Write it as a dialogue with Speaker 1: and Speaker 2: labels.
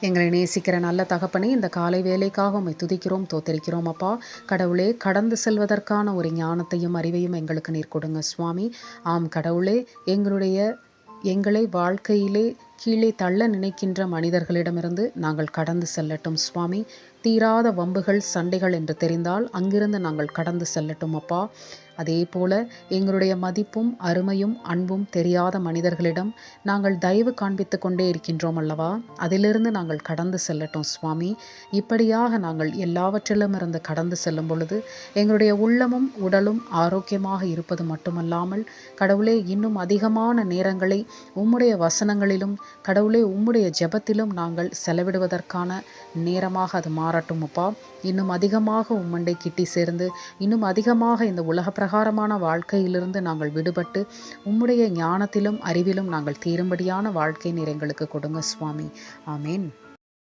Speaker 1: எங்களை நேசிக்கிற நல்ல தகப்பனே, இந்த காலை வேலைக்காக உம்மை துதிக்கிறோம், தோத்தரிக்கிறோம் அப்பா. கடவுளே, கடந்து செல்வதற்கான ஒரு ஞானத்தையும் அறிவையும் எங்களுக்கு நீர் கொடுங்க சுவாமி. ஆம் கடவுளே, எங்களை வாழ்க்கையிலே கீழே தள்ள நினைக்கின்ற மனிதர்களிடமிருந்து நாங்கள் கடந்து செல்லட்டும் சுவாமி. தீராத வம்புகள் சண்டைகள் என்று தெரிந்தால் அங்கிருந்து நாங்கள் கடந்து செல்லட்டும் அப்பா. அதே போல எங்களுடைய மதிப்பும் அருமையும் அன்பும் தெரியாத மனிதர்களிடம் நாங்கள் தயவு காண்பித்து கொண்டே இருக்கின்றோம் அல்லவா, அதிலிருந்து நாங்கள் கடந்து செல்லட்டும் சுவாமி. இப்படியாக நாங்கள் எல்லாவற்றிலும் இருந்து கடந்து செல்லும் பொழுது எங்களுடைய உள்ளமும் உடலும் ஆரோக்கியமாக இருப்பது மட்டுமல்லாமல், கடவுளே, இன்னும் அதிகமான நேரங்களை உம்முடைய வசனங்களிலும் கடவுளே உம்முடைய ஜெபத்திலும் நாங்கள் செலவிடுவதற்கான நேரமாக அது மாறட்டும் அப்பா. இன்னும் அதிகமாக உம்மண்டை கிட்டி சேர்ந்து இன்னும் அதிகமாக இந்த உலக பிரகாரமான வாழ்க்கையிலிருந்து நாங்கள் விடுபட்டு உம்முடைய ஞானத்திலும் அறிவிலும் நாங்கள் தீரும்படியான வாழ்க்கை நீர் எங்களுக்கு கொடுங்க சுவாமி. ஆமேன்.